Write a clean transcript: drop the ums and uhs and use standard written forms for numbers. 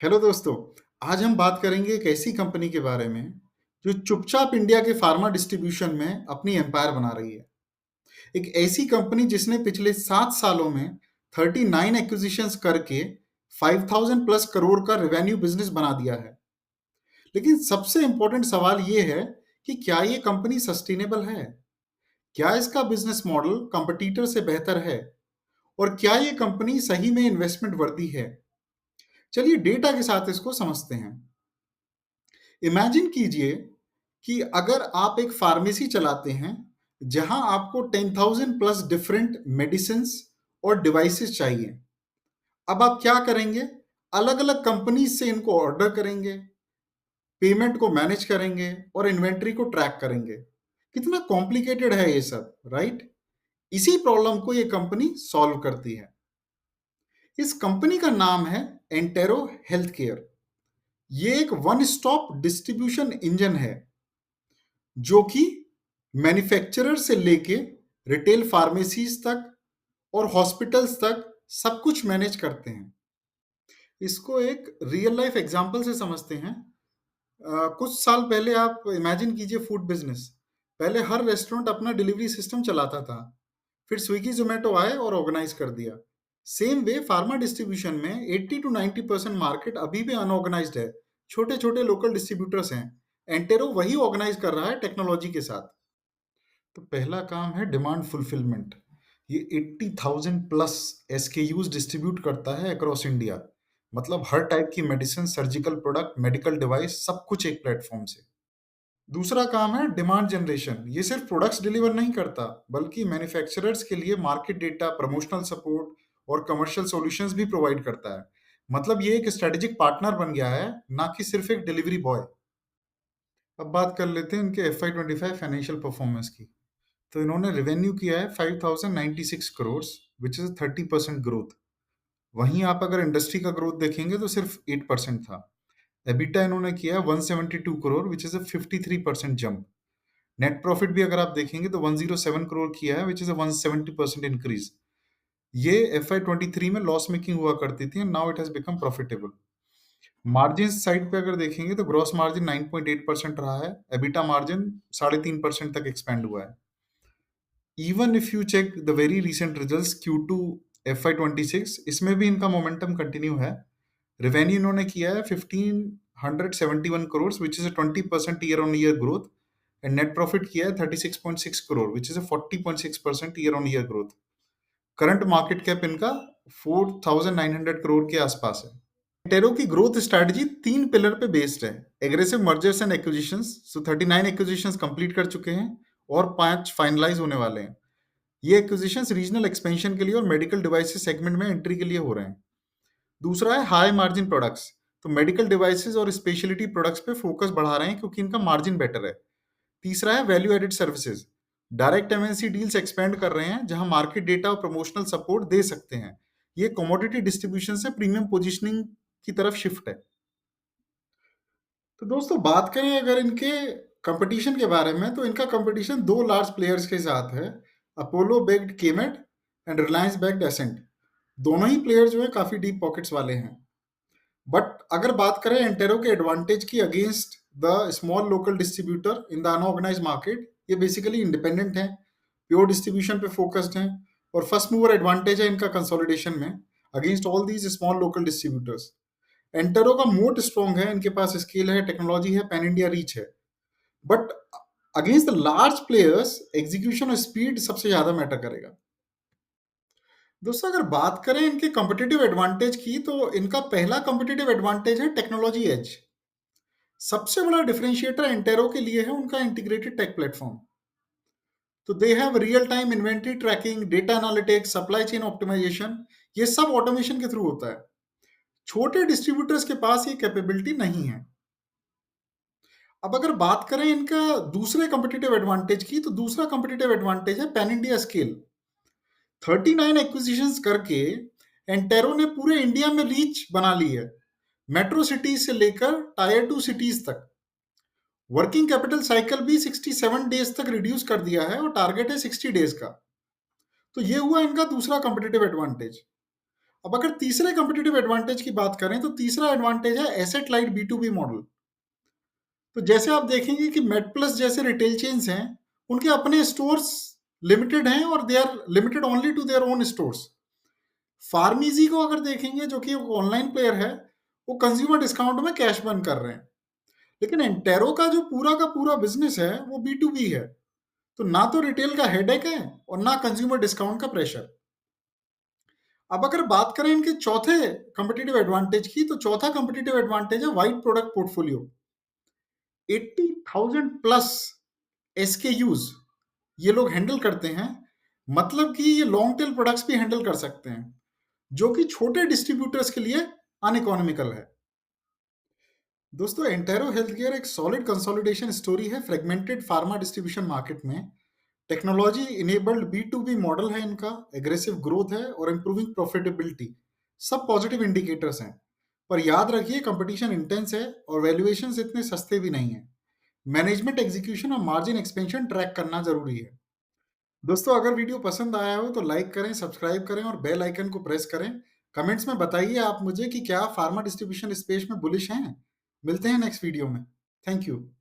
Hello दोस्तों। आज हम बात करेंगे एक ऐसी कंपनी के बारे में जो चुपचाप इंडिया के फार्मा डिस्ट्रीब्यूशन में अपनी एम्पायर बना रही है। एक ऐसी कंपनी जिसने पिछले 7 सालों में 39 एक्विजिशंस करके 5000 प्लस करोड़ का रेवेन्यू बिजनेस बना दिया है। लेकिन सबसे इंपॉर्टेंट सवाल ये है कि क्या ये कंपनी सस्टेनेबल है? क्या इसका बिजनेस मॉडल कंपटीटर से बेहतर है? और क्या ये कंपनी सही में इन्वेस्टमेंट वर्दी है? चलिए डेटा के साथ इसको समझते हैं। इमेजिन कीजिए कि अगर आप एक फार्मेसी चलाते हैं जहां आपको 10,000 प्लस डिफरेंट मेडिसिन और डिवाइसेस चाहिए। अब आप क्या करेंगे? अलग अलग कंपनीज से इनको ऑर्डर करेंगे, पेमेंट को मैनेज करेंगे और इन्वेंट्री को ट्रैक करेंगे। कितना कॉम्प्लिकेटेड है ये सब, राइट? इसी प्रॉब्लम को ये कंपनी सॉल्व करती है। इस कंपनी का नाम है एंटेरो हेल्थ केयर। ये एक वन स्टॉप डिस्ट्रीब्यूशन इंजन है जो कि मैन्युफैक्चरर से लेके रिटेल फार्मेसीज तक और हॉस्पिटल्स तक सब कुछ मैनेज करते हैं। इसको एक रियल लाइफ एग्जांपल से समझते हैं। कुछ साल पहले आप इमेजिन कीजिए फूड बिजनेस। पहले हर रेस्टोरेंट अपना डिलीवरी सिस्टम चलाता था, फिर स्विगी जोमेटो आए और ऑर्गेनाइज कर दिया। सेम वे फार्मा डिस्ट्रीब्यूशन में 80 टू 90% मार्केट अभी भी अनऑर्गेनाइज्ड है। छोटे छोटे लोकल डिस्ट्रीब्यूटर्स हैं। एंटेरो वही ऑर्गेनाइज कर रहा है टेक्नोलॉजी के साथ। तो पहला काम है डिमांड फुलफिलमेंट। ये 80,000 प्लस एसकेयूज डिस्ट्रीब्यूट करता है अक्रॉस इंडिया। मतलब हर टाइप की medicine, surgical product, medical device, सब कुछ एक प्लेटफॉर्म से। दूसरा काम है डिमांड जनरेशन। ये सिर्फ प्रोडक्ट्स डिलीवर नहीं करता, बल्कि मैन्युफैक्चरर्स के लिए मार्केट डेटा, प्रमोशनल सपोर्ट और कमर्शियल सॉल्यूशंस भी प्रोवाइड करता है। मतलब ये एक स्ट्रेटेजिक पार्टनर बन गया है, ना कि सिर्फ एक डिलीवरी बॉय। अब बात कर लेते हैं इनके FY25 फाइनेंशियल परफॉर्मेंस की। तो इन्होंने रेवेन्यू किया है 5096 करोड़, विच इज 30% ग्रोथ। वहीं आप अगर इंडस्ट्री का ग्रोथ देखेंगे तो सिर्फ 8% था। एबिटा इन्होंने किया है 172 crore, which is a 53% jump. Net profit भी अगर आप देखेंगे तो 107 करोड़ किया है, विच इज अ 170% इंक्रीज। ये FY23 में लॉस मेकिंग हुआ करती थी, now it has become profitable. Margin side पे अगर देखेंगे तो ग्रॉस मार्जिन 9.8% रहा है, एबिटा मार्जिन 3.5% तक एक्सपेंड हुआ है। Even if you check the very recent results Q2 FY26, इसमें भी इनका मोमेंटम कंटिन्यू है। रेवेन्यू इन्होंने किया है 1571 crore, which is a 20% year on year growth. And net profit किया है 36.6 crore, which is a 40.6% year on year growth. Current market cap इनका 4,900 करोड़ के आसपास है। टेरो की ग्रोथ स्ट्रैटेजी 3 पिलर पे बेस्ड है। Aggressive mergers and acquisitions, so 39 acquisitions complete कर चुके हैं और 5 फाइनलाइज होने वाले हैं। ये एक्विजिशंस रीजनल एक्सपेंशन के लिए और मेडिकल डिवाइसेस सेगमेंट में एंट्री के लिए हो रहे हैं। दूसरा है हाई मार्जिन प्रोडक्ट्स। तो मेडिकल डिवाइसेस और स्पेशलिटी प्रोडक्ट्स पे फोकस बढ़ा रहे हैं क्योंकि इनका मार्जिन बेटर है। तीसरा है value added services. Direct MNC deals expand कर रहे हैं जहां मार्केट डेटा और प्रमोशनल सपोर्ट दे सकते हैं। ये कमोडिटी डिस्ट्रीब्यूशन से प्रीमियम पोजीशनिंग की तरफ शिफ्ट है। तो दोस्तों बात करें अगर इनके कंपटीशन के बारे में, तो इनका कंपटीशन दो लार्ज प्लेयर्स के साथ है। Apollo backed Keimed and Reliance backed Ascent. दोनों ही प्लेयर जो है काफी डीप पॉकेट्स वाले हैं। बट अगर बात करें एंटेरो के एडवांटेज की against the small local distributor in the unorganised market, ये बेसिकली इंडिपेंडेंट है, प्योर डिस्ट्रीब्यूशन पे फोकस्ड है और फर्स्ट मूवर एडवांटेज है इनका कंसोलिडेशन में against all these small local distributors. Entero का मोट स्ट्रॉन्ग है, इनके पास स्केल है, टेक्नोलॉजी है, पैन इंडिया रीच है। But against the large players execution और स्पीड सबसे ज्यादा मैटर करेगा। दोस्तों अगर बात करें इनके कॉम्पिटिटिव एडवांटेज की, तो इनका पहला कॉम्पिटिटिव एडवांटेज है टेक्नोलॉजी एज। सबसे बड़ा डिफरेंशिएटर एंटेरो के लिए है उनका इंटीग्रेटेड टेक प्लेटफॉर्म। तो they have real time inventory tracking, data analytics, supply chain optimization. ये सब ऑटोमेशन के थ्रू होता है। छोटे डिस्ट्रीब्यूटर्स के पास ये कैपेबिलिटी नहीं है। अब अगर बात करें इनका दूसरे कॉम्पिटिटिव एडवांटेज की, तो दूसरा कॉम्पिटिटिव एडवांटेज है पैन इंडिया स्केल। 39 एक्विजिशंस करके एंटेरो ने पूरे इंडिया में रीच बना ली है, मेट्रो सिटीज से लेकर टायर 2 सिटीज तक। वर्किंग कैपिटल साइकिल भी 67 डेज तक रिड्यूस कर दिया है और टारगेट है 60 डेज का। तो ये हुआ इनका दूसरा कॉम्पिटिटिव एडवांटेज। अब अगर तीसरे कंपटीटिव एडवांटेज की बात करें तो तीसरा एडवांटेज है asset light B to B model. तो जैसे आप देखेंगे कि मेडप्लस जैसे रिटेल चेन्स हैं, उनके अपने स्टोर्स लिमिटेड हैं और they are limited only to their own stores. PharmEasy को अगर देखेंगे जो कि ऑनलाइन प्लेयर है, वो कंज्यूमर डिस्काउंट में कैश बर्न कर रहे हैं। लेकिन एंटेरो का जो पूरा का पूरा बिजनेस है वो बी टू बी है। तो ना तो रिटेल का हेडेक है और ना कंज्यूमर डिस्काउंट का प्रेशर। अब अगर बात करें इनके चौथे कंपटीटिव एडवांटेज की, तो चौथा कंपटीटिव एडवांटेज है wide product portfolio. 80,000 plus SKUs ये लोग हैंडल करते हैं। मतलब कि ये लॉन्ग टेल प्रोडक्ट्स भी हैंडल कर सकते हैं, जो कि छोटे डिस्ट्रीब्यूटर्स के लिए अनइकोनॉमिकल है। दोस्तों, एंटेरो हेल्थ केयर एक सॉलिड कंसोलिडेशन स्टोरी है फ्रेगमेंटेड फार्मा डिस्ट्रीब्यूशन मार्केट में। Technology enabled B to B model है इनका, एग्रेसिव ग्रोथ है और इंप्रूविंग प्रॉफिटेबिलिटी, सब पॉजिटिव इंडिकेटर्स हैं। पर याद रखिए, कंपटीशन इंटेंस है और वैल्यूएशंस इतने सस्ते भी नहीं है। मैनेजमेंट एग्जीक्यूशन और मार्जिन एक्सपेंशन ट्रैक करना जरूरी है। दोस्तों, अगर वीडियो पसंद आया हो तो लाइक करें, सब्सक्राइब करें और बेल आइकन को प्रेस करें। कमेंट्स में बताइए आप मुझे कि क्या फार्मा डिस्ट्रीब्यूशन स्पेस में बुलिश हैं। मिलते हैं नेक्स्ट वीडियो में। Thank you.